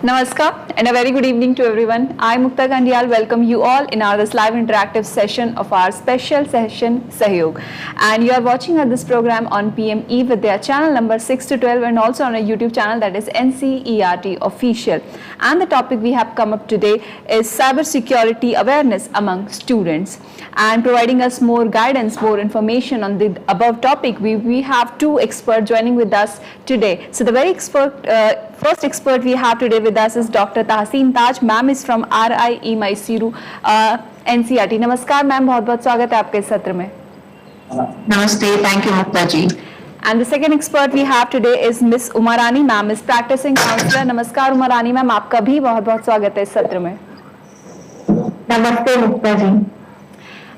Namaskar and a very good evening to everyone. I, Mukta Kandial, welcome you all in our this live interactive session of our special session Sahyog. And you are watching this program on PM eVidya channel number 6 to 12 and also on a YouTube channel that is ncertofficial. And the topic we have come up today is cybersecurity awareness among students. And providing us more guidance, more information on the above topic, we have two experts joining with us today. So the very first expert we have today with us is Dr. Tahseen Taj. Ma'am is from RIE Mysuru, NCERT. Namaskar ma'am, बहुत बहुत स्वागत है आपके इस सत्र में. Namaste, thank you Mukta ji. And the second expert we have today is Miss Umarani. Ma'am is practicing counselor. नमस्कार उमरानी ma'am, आपका भी बहुत बहुत स्वागत है इस सत्र में. Namaste Mukta ji.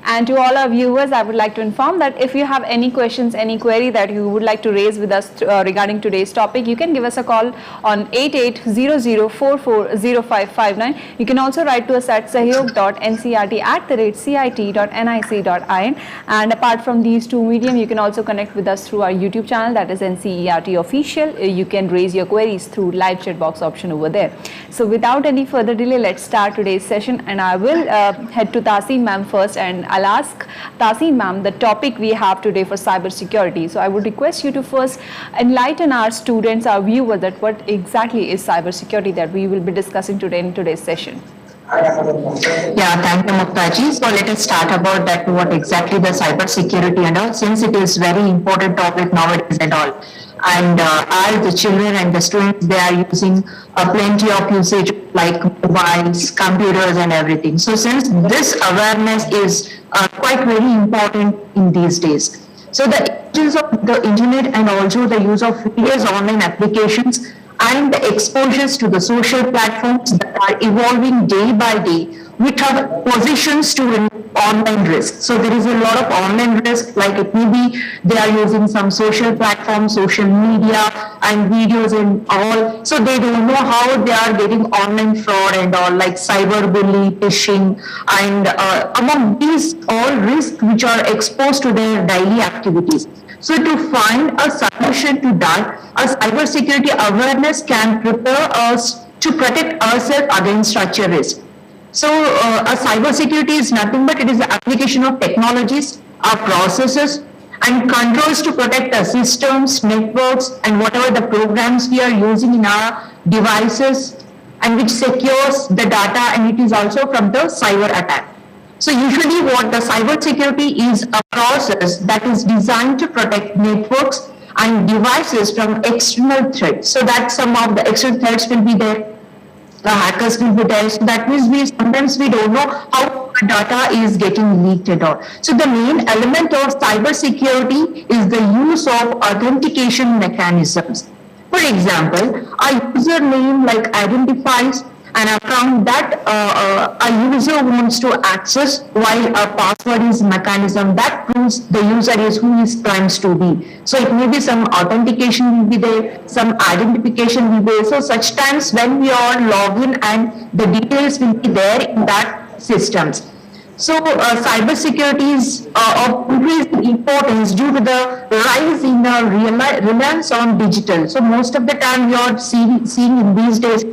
And to all our viewers, I would like to inform that if you have any questions, any query that you would like to raise with us regarding today's topic, you can give us a call on 8800440559. You can also write to us at sahyog.ncert@cit.nic.in. And apart from these two medium, you can also connect with us through our YouTube channel, that is NCERT Official. You can raise your queries through live chat box option over there. So without any further delay, let's start today's session. And I will head to Tahseen ma'am first, and I'll ask Tahseen ma'am the topic we have today for cybersecurity. So I would request you to first enlighten our students, our viewers, that what exactly is cybersecurity that we will be discussing today in today's session. Yeah, thank you Mukta ji. So let us start about that, what exactly the cybersecurity and all, since it is very important topic nowadays and all. And all the children and the students, they are using plenty of usage like mobiles, computers and everything. So since this awareness is quite very important in these days. So the use of the internet and also the use of various online applications and the exposures to the social platforms that are evolving day by day, which have positions to online risk. So there is a lot of online risk, like it may be they are using some social platforms, social media and videos and all. So they don't know how they are getting online fraud and all, like cyberbullying, phishing, and among these all risks which are exposed to their daily activities. So to find a solution to that, a cybersecurity awareness can prepare us to protect ourselves against such a risk. So a cybersecurity is nothing but it is the application of technologies, our processes and controls to protect our systems, networks and whatever the programs we are using in our devices, and which secures the data, and it is also from the cyber attack. So usually what the cybersecurity is a process that is designed to protect networks and devices from external threats. So that some of the external threats will be there. The hackers will be there. So that means sometimes we don't know how data is getting leaked at all. So the main element of cybersecurity is the use of authentication mechanisms. For example, a username like identifies an account that a user wants to access, while a password is mechanism that proves the user is who he claims to be. So it may be some authentication will be there, some identification will be there. So such times when we are login and the details will be there in that systems. So cybersecurity is of increasing importance due to the rise in the reliance on digital. So most of the time we are seeing in these days,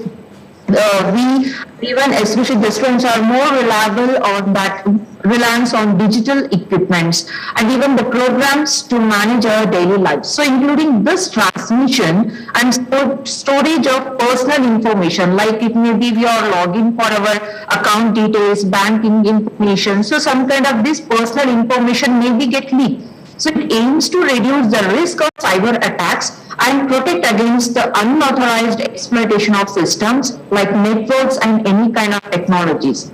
especially the students are more reliable on that reliance on digital equipments and even the programs to manage our daily lives. So including this transmission and storage of personal information, like it may be we are logging for our account details, banking information. So some kind of this personal information may be get leaked. So it aims to reduce the risk of cyber attacks and protect against the unauthorized exploitation of systems like networks and any kind of technologies.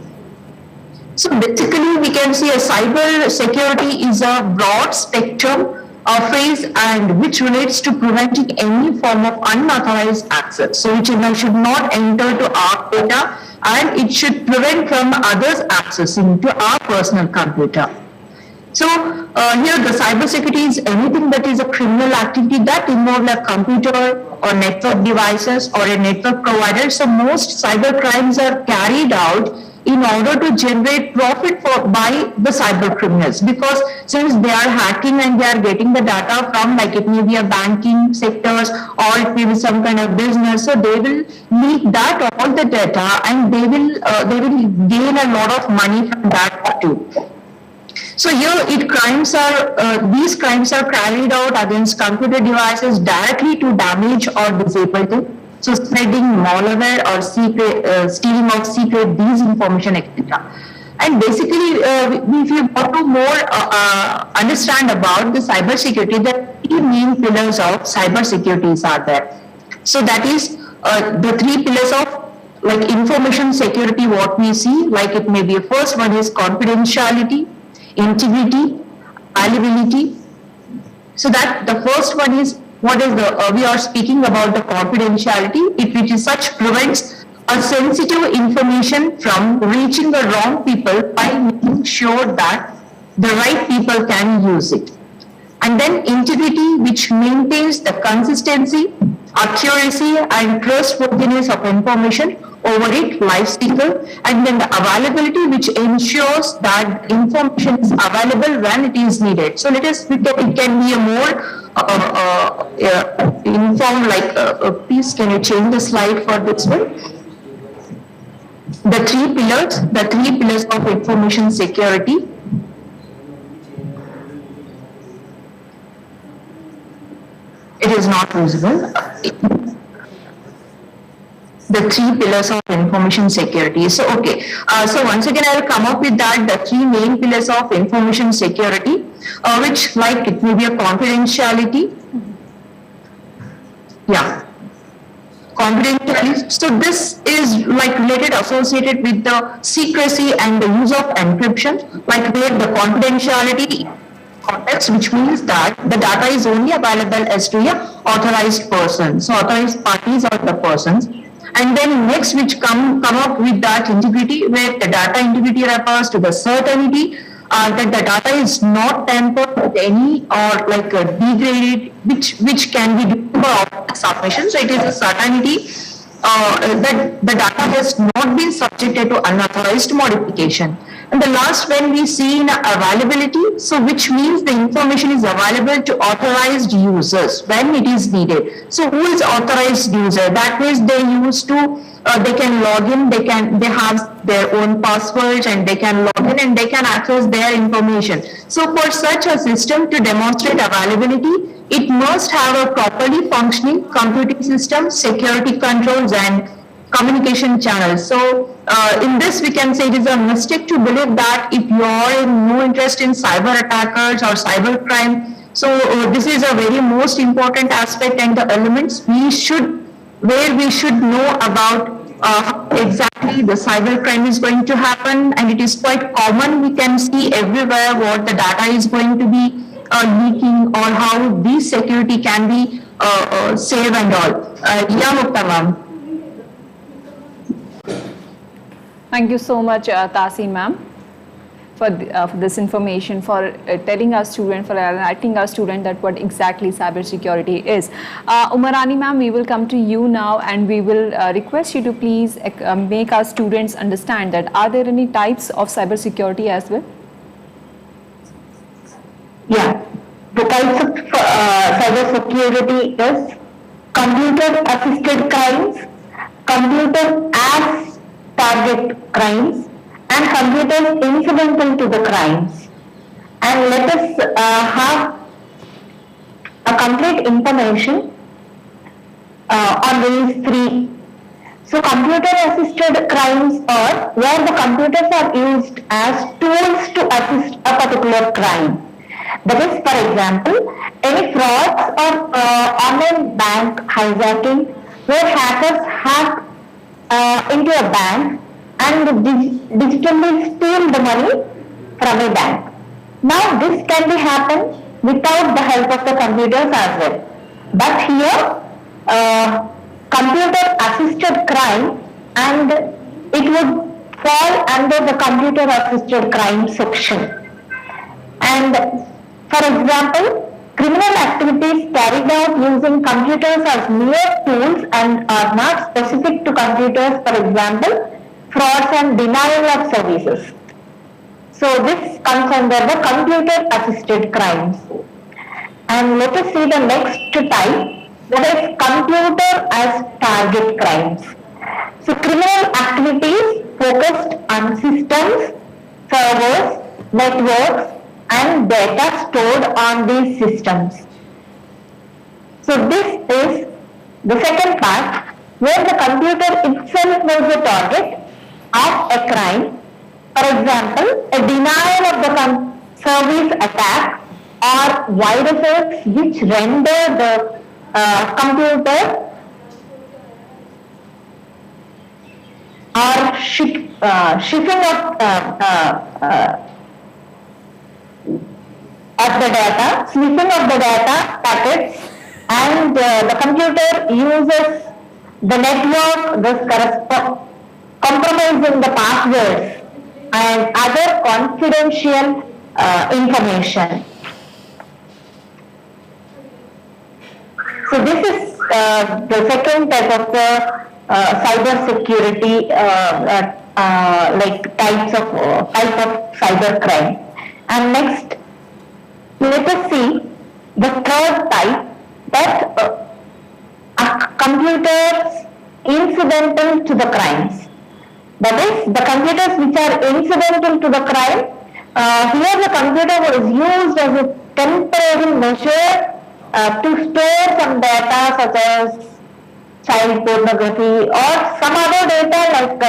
So basically we can see a cyber security is a broad spectrum of phrase and which relates to preventing any form of unauthorized access. So which should not enter to our data, and it should prevent from others accessing to our personal computer. So here the cybersecurity is anything that is a criminal activity that involves a computer or network devices or a network provider. So most cyber crimes are carried out in order to generate profit by the cyber criminals, because since they are hacking and they are getting the data from, like, it may be a banking sectors or it may be some kind of business, so they will leak that all the data and they will gain a lot of money from that too. So here, these crimes are carried out against computer devices directly to damage or disable them. So spreading malware or stealing of secret disinformation, etc. And basically, if you want to more understand about the cybersecurity, the three main pillars of cybersecurity are there. So that is the three pillars of, like, information security. What we see, like, it may be, first one is confidentiality, integrity, availability. So that the first one is, what is the we are speaking about the confidentiality, which is such prevents a sensitive information from reaching the wrong people by making sure that the right people can use it. And then integrity, which maintains the consistency, accuracy and trustworthiness of information over its life cycle. And then the availability, which ensures that information is available when it is needed. So it can be a more informed, like, please can you change the slide for this one? The three pillars of information security. It is not visible. The three pillars of information security. So, okay. So once again, I will come up with that, the three main pillars of information security, which, like, it may be a confidentiality. Yeah. Confidentiality. So this is, like, associated with the secrecy and the use of encryption, like, where the confidentiality context, which means that the data is only available as to a authorized person. So authorized parties are the persons. And then next, which come up with that integrity, where the data integrity refers to the certainty that the data is not tampered with any or, like, degraded, which can be due to submission. So it is a certainty that the data has not been subjected to unauthorized modification. And the last, when we see in availability, so which means the information is available to authorized users when it is needed. So who is authorized user? That means they can log in, they have their own passwords and they can log in and they can access their information. So for such a system to demonstrate availability, it must have a properly functioning computing system, security controls and communication channels. So in this, we can say it is a mistake to believe that if you are in no interest in cyber attackers or cyber crime, so this is a very most important aspect and the elements we should know about how exactly the cyber crime is going to happen, and it is quite common. We can see everywhere what the data is going to be leaking or how this security can be saved and all. Yeah, Mukta ma'am. Thank you so much, Tasi ma'am, for this information, for telling our student, for enlightening our student that what exactly cybersecurity is. Umarani ma'am, we will come to you now and we will request you to please make our students understand that are there any types of cybersecurity as well? Yeah, the types of cybersecurity is computer-assisted crimes, computer as target crimes, and computers incidental to the crimes. And let us have a complete information on these three. So computer-assisted crimes are where the computers are used as tools to assist a particular crime. That is, for example, any frauds or online bank hijacking where hackers hack into a bank and digitally steal the money from a bank. Now this can be happen without the help of the computers as well. But here, computer assisted crime, and it would fall under the computer assisted crime section. And for example, criminal activities carried out using computers as mere tools and are not specific to computers. For example, frauds and denial of services. So this comes under the computer assisted crimes. And let us see the next type, that is computer as target crimes. So criminal activities focused on systems, servers, networks and data stored on these systems. So this is the second part, where the computer itself was the target of a crime. For example, a denial of the service attack or viruses which render the computer or shipping of the data, sniffing of the data packets, and the computer uses the network, thus compromising the passwords and other confidential information. So this is the second type of the cyber security, like type of cyber crime. And next, let us see the third type, that computers incidental to the crimes. That is, the computers which are incidental to the crime. Here the computer was used as a temporary measure to store some data such as child pornography or some other data like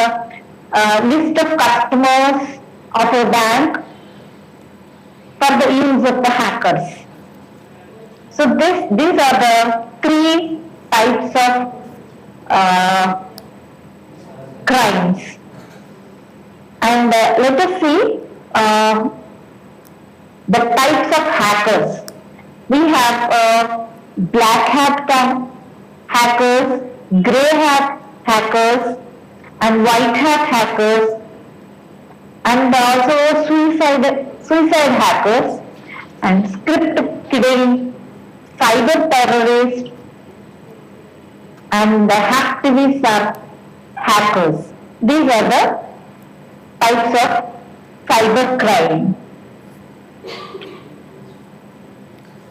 a list of customers of a bank for the use of the hackers. So these are the three types of crimes. And let us see the types of hackers. We have black hat hackers, grey hat hackers, and white hat hackers, and also suicide hackers, and script kidding, cyber terrorists, and the hacktivists are hackers. These are the types of cyber crime.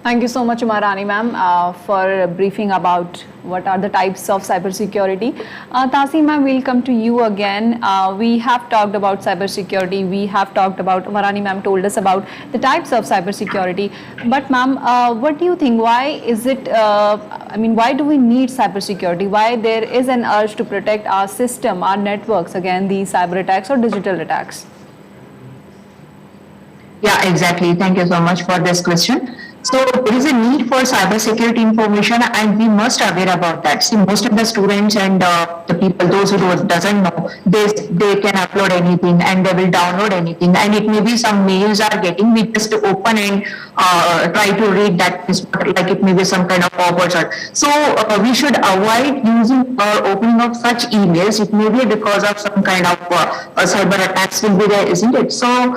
Thank you so much, Umarani ma'am, for briefing about what are the types of cybersecurity. Tasi ma'am, we'll come to you again. We have talked about cybersecurity. We have talked about, Umarani ma'am told us about the types of cybersecurity. But ma'am, what do you think? Why is it, why do we need cybersecurity? Why there is an urge to protect our system, our networks against these cyber attacks or digital attacks? Yeah, exactly. Thank you so much for this question. So there is a need for cybersecurity information, and we must aware about that. See, most of the students and the people, those who doesn't know, they can upload anything and they will download anything, and it may be some mails are getting, we just open and try to read that, like it may be some kind of forward. So we should avoid using or opening of such emails. It may be because of some kind of cyber attacks will be there, isn't it? So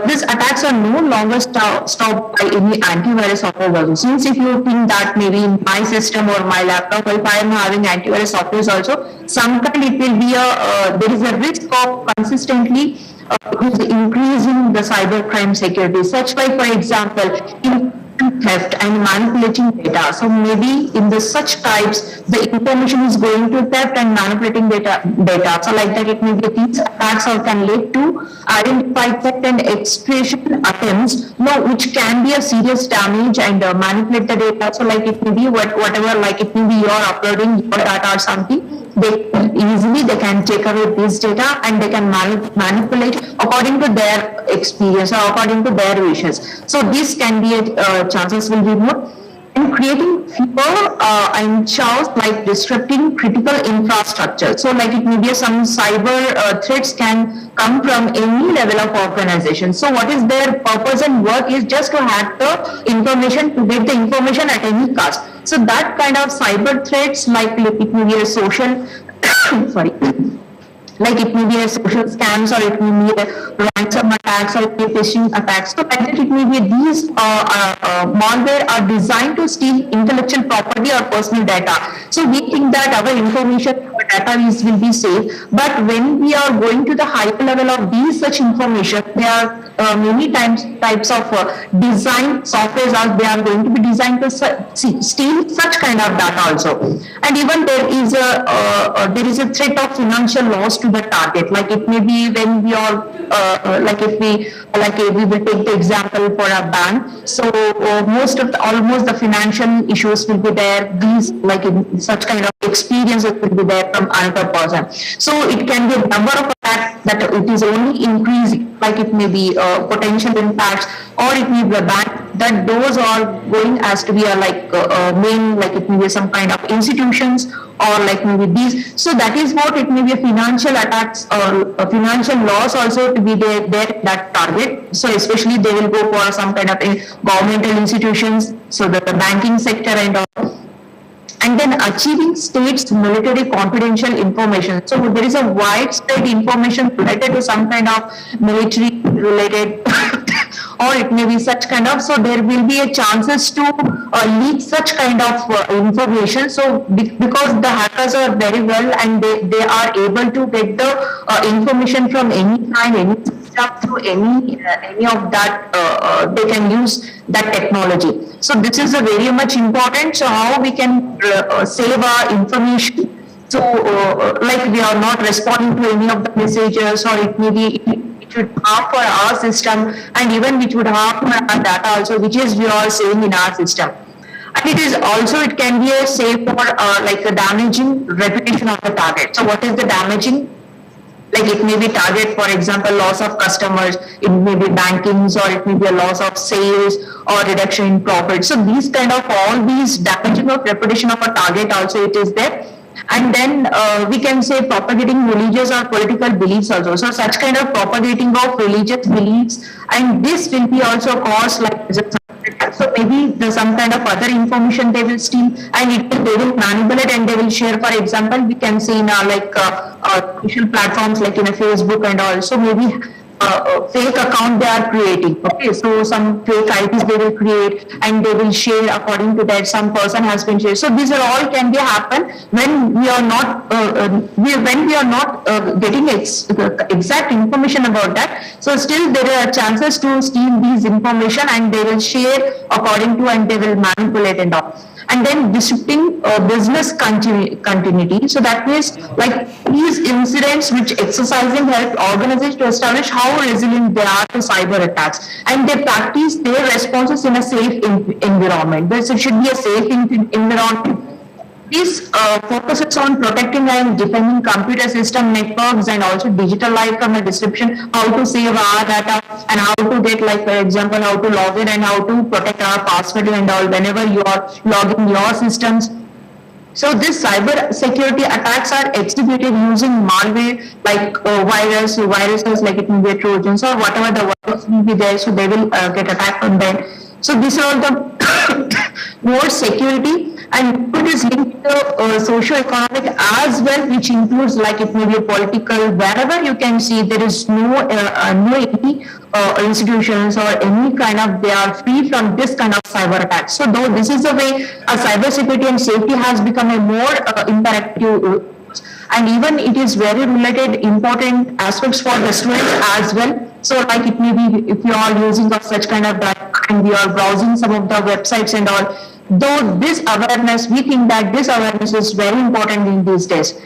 these attacks are no longer stopped by any antivirus software also. Since if you think that maybe in my system or my laptop, if I am having antivirus software also, sometimes it will be there is a risk of consistently increasing the cyber crime security. Such like, for example, in theft and manipulating data. So maybe in the such types, the information is going to theft and manipulating data. So like that, it may be these attacks or can lead to identify theft and extraction attempts, which can be a serious damage and manipulate the data. So like it may be whatever, like it may be you're uploading your data or something. They can take away this data and they can manipulate according to their experience or according to their wishes. So this can be chances will be more. And creating fear and chaos, like disrupting critical infrastructure. So like it may be some cyber threats can come from any level of organization. So what is their purpose and work is just to hack the information, to get the information at any cost. So that kind of cyber threats, like it may be a social, sorry, like it may be a social scams, or it may be a ransom attacks or phishing attacks. So like that, it may be these malware are designed to steal intellectual property or personal data. So we think that our information, our data will be safe. But when we are going to the higher level of these such information, there are many types of design softwares they are going to be designed to steal such kind of data also. And even there is a threat of financial loss to the target. Like it may be when we are like if we will take the example for a bank. So almost the financial issues will be there. These like in such kind of experiences will be there from another person. So it can be a number of attacks that it is only increasing. Like it may be potential impacts, or it may be a bank that those are going as to be a main, like it may be some kind of institutions, or like maybe these. So that is what it may be a financial attacks or a financial loss also to be there that target. So especially they will go for some kind of governmental institutions, so the banking sector and all. And then achieving states military confidential information. So there is a widespread information related to some kind of military related or it may be such kind of, so there will be a chances to leak such kind of information. So because the hackers are very well and they are able to get the information from any kind, any stuff through any of that, they can use that technology. So this is a very much important. So how we can save our information. So like we are not responding to any of the messages, or it may be it should harm for our system, and even which would harm for our data also, which is we are saving in our system. And it is also, it can be a save for like a damaging reputation of the target. So what is the damaging? Like it may be target, for example, loss of customers, it may be bankings, or it may be a loss of sales or reduction in profit. So these kind of all these damaging of reputation of a target also it is there. And then we can say propagating religious or political beliefs also. So such kind of propagating of religious beliefs, and this will be also caused like, so maybe there's some kind of other information they will steal, and they will manipulate and they will share. For example, we can see in social platforms like in a Facebook and all. So maybe fake account they are creating. Okay, so some fake IDs they will create and they will share according to that some person has been shared. So these are all can be happen when we are not getting exact information about that. So still there are chances to steal these information, and they will share according to, and they will manipulate and all. And then disrupting business continuity. So that means like these incidents which exercising help organizations to establish how resilient they are to cyber attacks, and they practice their responses in a safe environment. This should be a safe environment. This focuses on protecting and defending computer system networks and also digital life from a disruption, how to save our data and how to get, like for example, how to log in and how to protect our password and all whenever you are logging your systems. So this cyber security attacks are executed using malware like viruses like it will be Trojans or whatever the virus will be there. So they will get attacked from there. So these are all the more security, and it is linked to socio-economic as well, which includes like it may be political. Wherever you can see there is no any institutions or any kind of, they are free from this kind of cyber attacks. So though this is the way cyber security and safety has become a more interactive, and even it is very related important aspects for the students as well. So like it may be if you are using of such kind of data and we are browsing some of the websites and all, though this awareness, we think that this awareness is very important in these days.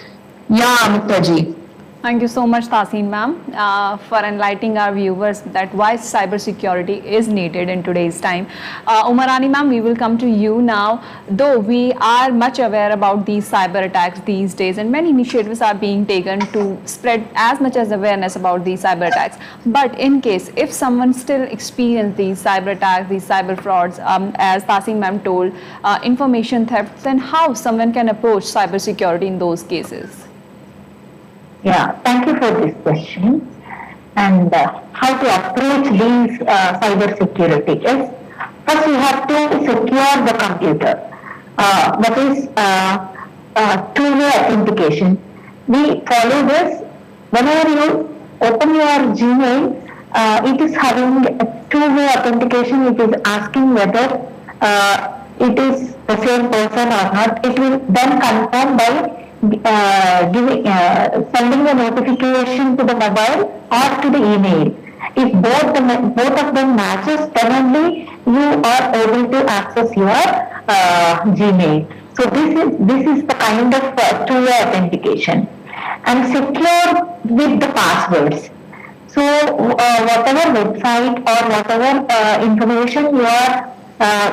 Yeah, Mukta ji. Thank you so much, Tasin ma'am, for enlightening our viewers that why cybersecurity is needed in today's time. Umarani ma'am, we will come to you now. Though we are much aware about these cyber attacks these days, and many initiatives are being taken to spread as much as awareness about these cyber attacks. But in case if someone still experience these cyber attacks, these cyber frauds, as Tasin ma'am told, information theft, then how someone can approach cybersecurity in those cases? Yeah, thank you for this question. And how to approach these cyber security is, first you have to secure the computer. That is two-way authentication. We follow this. Whenever you open your Gmail, it is having a two-way authentication. It is asking whether it is the same person or not. It will then confirm by sending the notification to the mobile or to the email. If both of them matches, then only you are able to access your Gmail. So this is the kind of two-way authentication, and secure with the passwords. So whatever website or whatever information you are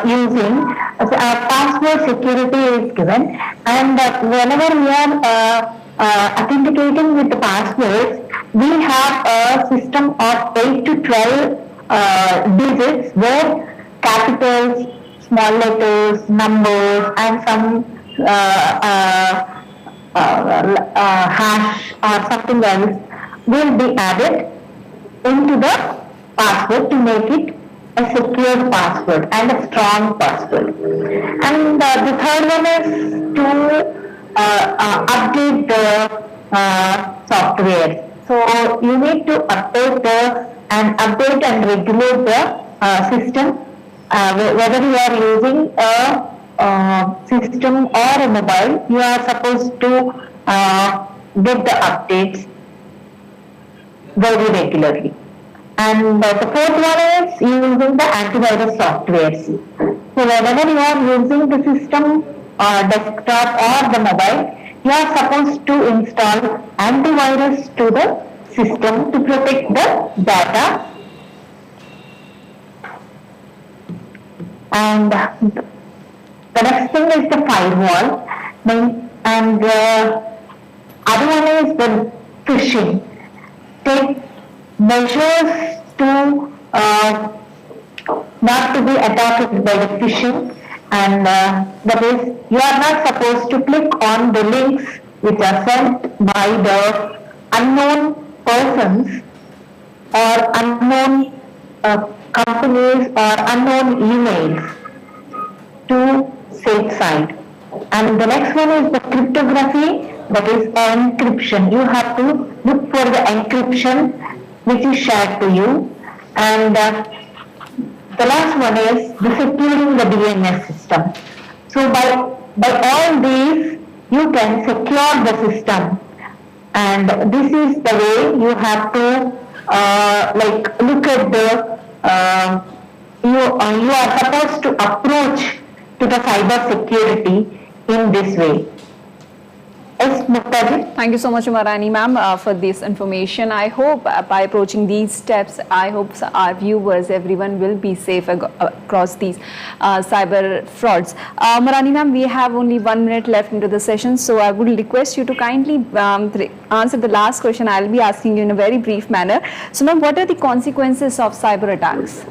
using, password security is given, and whenever we are authenticating with the passwords, we have a system of 8 to 12 digits where capitals, small letters, numbers, and some hash or something else will be added into the password to make it a secure password and a strong password. And the third one is to update the software. So you need to update and regulate the system. Whether you are using a system or a mobile, you are supposed to get the updates very regularly. And the fourth one is using the antivirus software. So whenever you are using the system, desktop or the mobile, you are supposed to install antivirus to the system to protect the data. And the next thing is the firewall, and the other one is the phishing. Take measures to not to be attacked by the phishing, and that is, you are not supposed to click on the links which are sent by the unknown persons or unknown companies or unknown emails to safe side. And the next one is the cryptography, that is encryption. You have to look for the encryption which is shared to you. And the last one is the securing the DNS system. So by all these, you can secure the system. And this is the way you have to look at the you are supposed to approach to the cyber security in this way. Yes, Muktaji? Thank you so much, Umarani ma'am, for this information. I hope by approaching these steps, I hope our viewers, everyone will be safe across these cyber frauds. Umarani ma'am, we have only 1 minute left into the session, so I would request you to kindly answer the last question I'll be asking you in a very brief manner. So ma'am, what are the consequences of cyber attacks?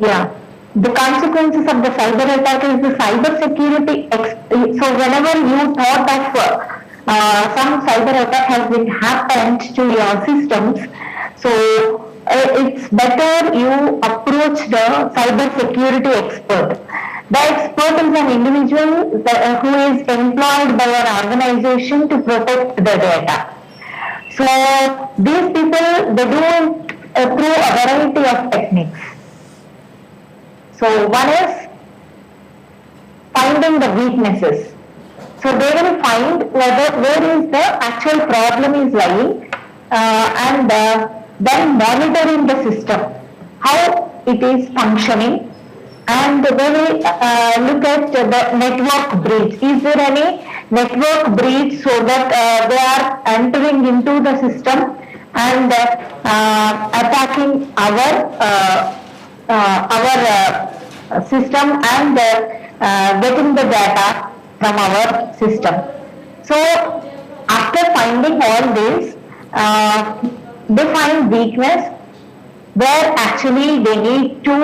Yeah. The consequences of the cyber attack is the cyber security. So whenever you thought of some cyber attack has been happened to your systems, so it's better you approach the cyber security expert. The expert is an individual who is employed by an organization to protect the data. So these people, they do it through a variety of techniques. So one is finding the weaknesses. So they will find where is the actual problem is lying, and then monitoring the system, how it is functioning, and they will look at the network breach. Is there any network breach, so that they are entering into the system and attacking our system and getting the data from our system. So after finding all this, they find weakness where actually they need to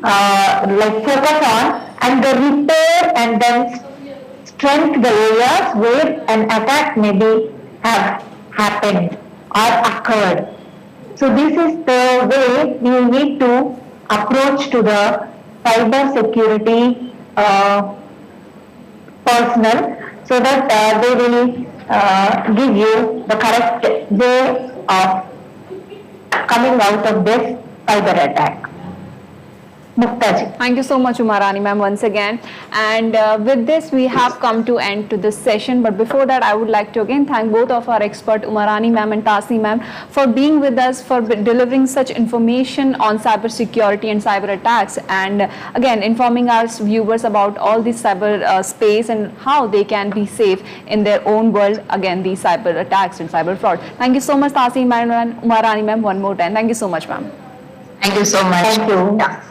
focus on, and they repair and then strengthen the areas where an attack maybe have happened or occurred. So this is the way you need to approach to the cyber security personnel, so that they will give you the correct way of coming out of this cyber attack. Muktaji. Thank you so much, Umarani ma'am, once again. And with this, we have come to end to this session. But before that, I would like to again thank both of our expert, Umarani ma'am and Tasi ma'am, for being with us, for delivering such information on cyber security and cyber attacks, and again informing our viewers about all this cyber space and how they can be safe in their own world again these cyber attacks and cyber fraud. Thank you so much, Tasi ma'am and Umarani ma'am, one more time. Thank you so much, ma'am. Thank you so much. Thank you. Yeah.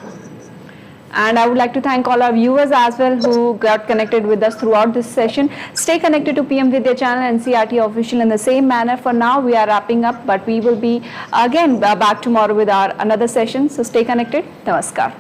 And I would like to thank all our viewers as well who got connected with us throughout this session. Stay connected to PM Vidya channel and NCRT official in the same manner. For now, we are wrapping up, but we will be again back tomorrow with our another session. So stay connected. Namaskar.